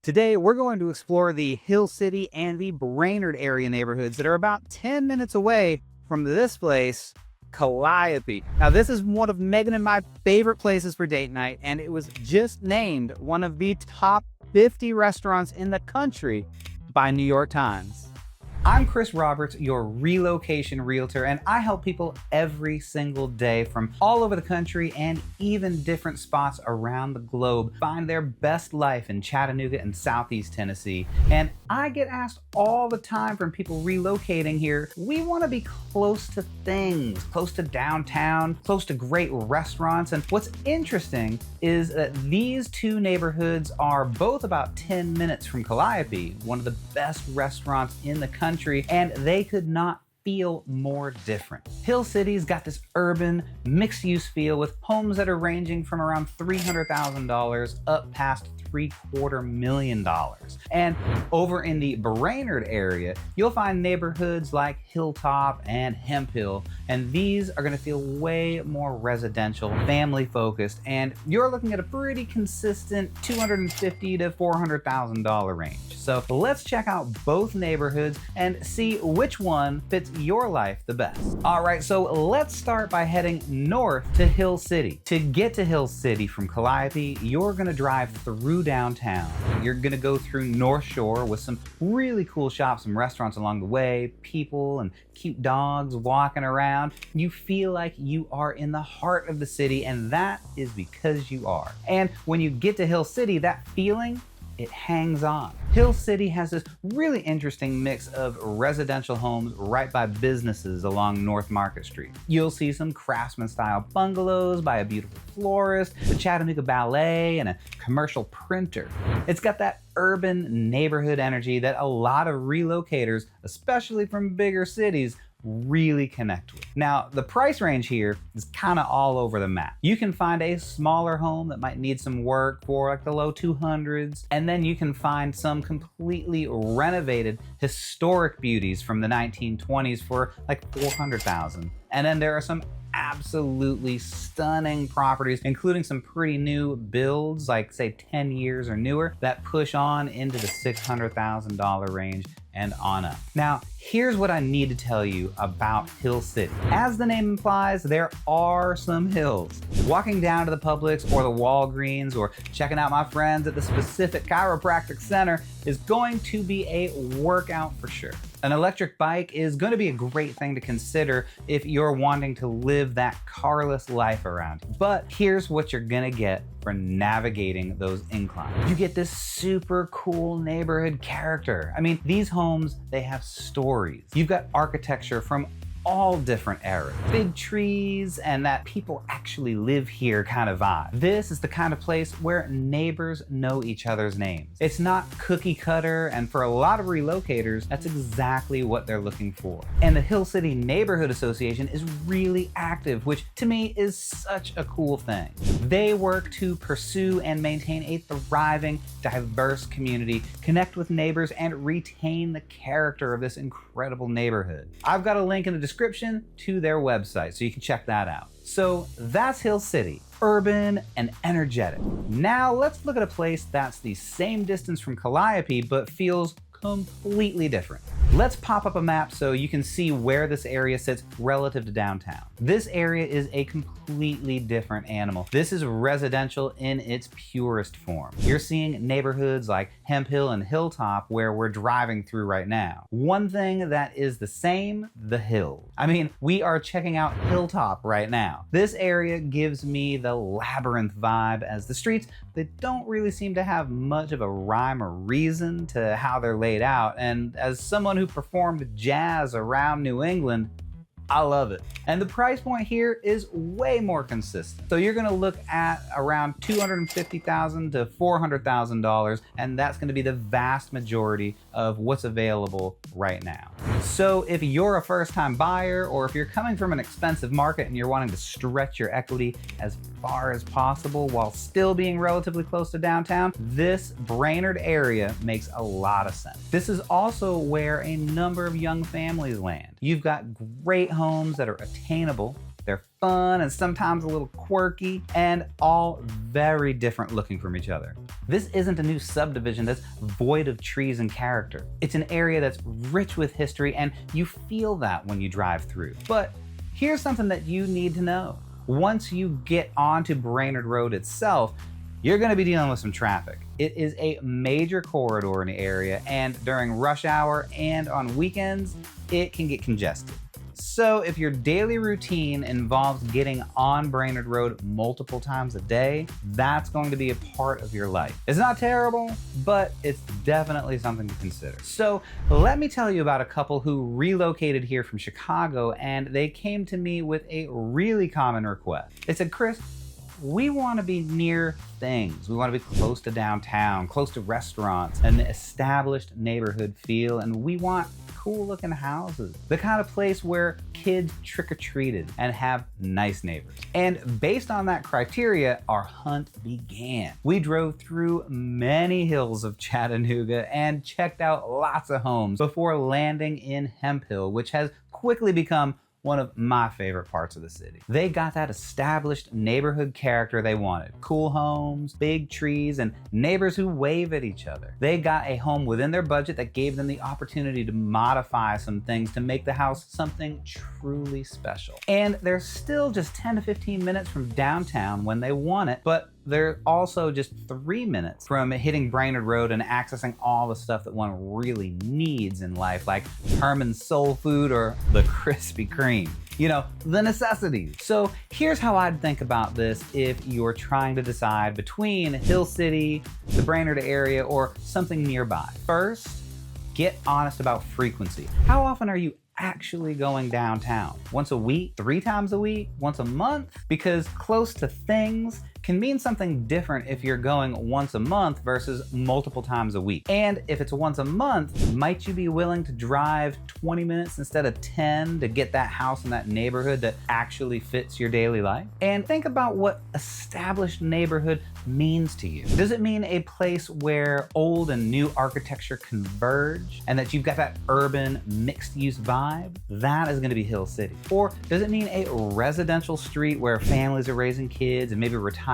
Today, we're going to explore the Hill City and the Brainerd area neighborhoods that are about 10 minutes away from this place, Calliope. Now, this is one of Megan and my favorite places for date night, and it was just named one of the top 50 restaurants in the country by New York Times. I'm Chris Roberts, your relocation realtor, and I help people every single day from all over the country and even different spots around the globe find their best life in Chattanooga and Southeast Tennessee. And I get asked all the time from people relocating here, we want to be close to things, close to downtown, close to great restaurants. And what's interesting is that these two neighborhoods are both about 10 minutes from Calliope, one of the best restaurants in the country, and they could not feel more different. Hill City's got this urban, mixed-use feel with homes that are ranging from around $300,000 up past $750,000. And over in the Brainerd area, you'll find neighborhoods like Hilltop and Hemphill, and these are gonna feel way more residential, family focused, and you're looking at a pretty consistent $250,000 to $400,000 range. So let's check out both neighborhoods and see which one fits your life the best. All right, so let's start by heading north to Hill City. To get to Hill City from Calliope, you're gonna drive through downtown. You're gonna go through North Shore with some really cool shops and restaurants along the way, people and cute dogs walking around. You feel like you are in the heart of the city, and that is because you are. And when you get to Hill City, that feeling, it hangs on. Hill City has this really interesting mix of residential homes right by businesses along North Market Street. You'll see some craftsman-style bungalows by a beautiful florist, the Chattanooga Ballet, and a commercial printer. It's got that urban neighborhood energy that a lot of relocators, especially from bigger cities, really connect with. Now, the price range here is kind of all over the map. You can find a smaller home that might need some work for like the low 200s, and then you can find some completely renovated historic beauties from the 1920s for like 400,000. And then there are some absolutely stunning properties, including some pretty new builds, like say 10 years or newer, that push on into the $600,000 range and on up. Now, here's what I need to tell you about Hill City. As the name implies, there are some hills. Walking down to the Publix or the Walgreens or checking out my friends at the specific chiropractic center is going to be a workout for sure. An electric bike is going to be a great thing to consider if you're wanting to live that carless life around you. But here's what you're gonna get for navigating those inclines. You get this super cool neighborhood character. I mean, these homes, they have stories. You've got architecture from all different eras. Big trees and that people actually live here kind of vibe. This is the kind of place where neighbors know each other's names. It's not cookie cutter, and for a lot of relocators, that's exactly what they're looking for. And the Hill City Neighborhood Association is really active, which to me is such a cool thing. They work to pursue and maintain a thriving, diverse community, connect with neighbors, and retain the character of this incredible neighborhood. I've got a link in the description to their website, so you can check that out. So that's Hill City, urban and energetic. Now let's look at a place that's the same distance from Calliope, but feels completely different. Let's pop up a map so you can see where this area sits relative to downtown. This area is a completely different animal. This is residential in its purest form. You're seeing neighborhoods like Hemphill and Hilltop where we're driving through right now. One thing that is the same, the hill. I mean, we are checking out Hilltop right now. This area gives me the labyrinth vibe, as the streets, they don't really seem to have much of a rhyme or reason to how they're laid out. And as someone who performed jazz around New England, I love it. And the price point here is way more consistent. So you're gonna look at around $250,000 to $400,000, and that's gonna be the vast majority of what's available right now. So if you're a first-time buyer, or if you're coming from an expensive market and you're wanting to stretch your equity as far as possible while still being relatively close to downtown, this Brainerd area makes a lot of sense. This is also where a number of young families land. You've got great homes that are attainable, they're fun and sometimes a little quirky, and all very different looking from each other. This isn't a new subdivision that's void of trees and character. It's an area that's rich with history, and you feel that when you drive through. But here's something that you need to know. Once you get onto Brainerd Road itself, you're going to be dealing with some traffic. It is a major corridor in the area, and during rush hour and on weekends, it can get congested. So if your daily routine involves getting on Brainerd Road multiple times a day, that's going to be a part of your life. It's not terrible, but it's definitely something to consider. So let me tell you about a couple who relocated here from Chicago, and they came to me with a really common request. They said, "Chris, we want to be near things. We want to be close to downtown, close to restaurants, an established neighborhood feel, and we want cool looking houses. The kind of place where kids trick-or-treated and have nice neighbors." And based on that criteria, our hunt began. We drove through many hills of Chattanooga and checked out lots of homes before landing in Hemphill, which has quickly become one of my favorite parts of the city. They got that established neighborhood character they wanted. Cool homes, big trees, and neighbors who wave at each other. They got a home within their budget that gave them the opportunity to modify some things to make the house something truly special. And they're still just 10 to 15 minutes from downtown when they want it, but they're also just 3 minutes from hitting Brainerd Road and accessing all the stuff that one really needs in life, like Herman's Soul Food or the Krispy Kreme. You know, the necessities. So here's how I'd think about this if you're trying to decide between Hill City, the Brainerd area, or something nearby. First, get honest about frequency. How often are you actually going downtown? Once a week? 3 times a week? Once a month? Because close to things can mean something different if you're going once a month versus multiple times a week. And if it's once a month, might you be willing to drive 20 minutes instead of 10 to get that house in that neighborhood that actually fits your daily life? And think about what established neighborhood means to you. Does it mean a place where old and new architecture converge and that you've got that urban mixed-use vibe? That is going to be Hill City. Or does it mean a residential street where families are raising kids and maybe retirees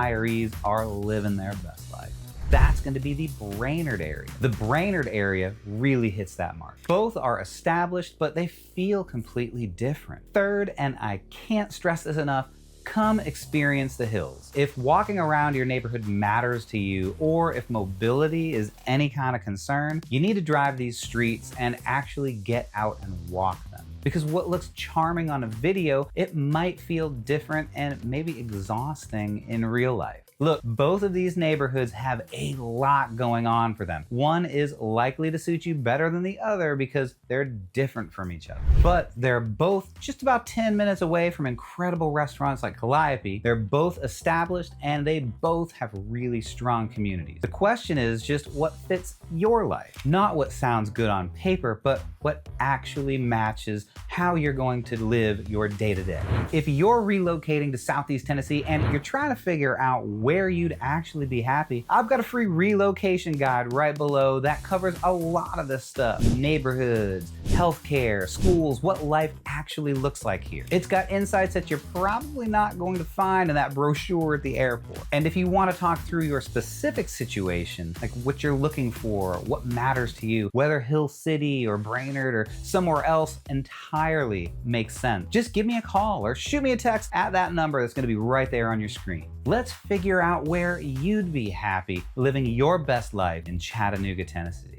are living their best life? That's going to be the Brainerd area. The Brainerd area really hits that mark. Both are established, but they feel completely different. Third, and I can't stress this enough, come experience the hills. If walking around your neighborhood matters to you, or if mobility is any kind of concern, you need to drive these streets and actually get out and walk them. Because what looks charming on a video, it might feel different and maybe exhausting in real life. Look, both of these neighborhoods have a lot going on for them. One is likely to suit you better than the other because they're different from each other. But they're both just about 10 minutes away from incredible restaurants like Calliope. They're both established and they both have really strong communities. The question is just what fits your life. Not what sounds good on paper, but what actually matches how you're going to live your day-to-day. If you're relocating to Southeast Tennessee and you're trying to figure out where you'd actually be happy, I've got a free relocation guide right below that covers a lot of this stuff. Neighborhoods, healthcare, schools, what life actually looks like here. It's got insights that you're probably not going to find in that brochure at the airport. And if you want to talk through your specific situation, like what you're looking for, what matters to you, whether Hill City or Brainerd or somewhere else entirely makes sense, just give me a call or shoot me a text at that number that's going to be right there on your screen. Let's figure out where you'd be happy living your best life in Chattanooga, Tennessee.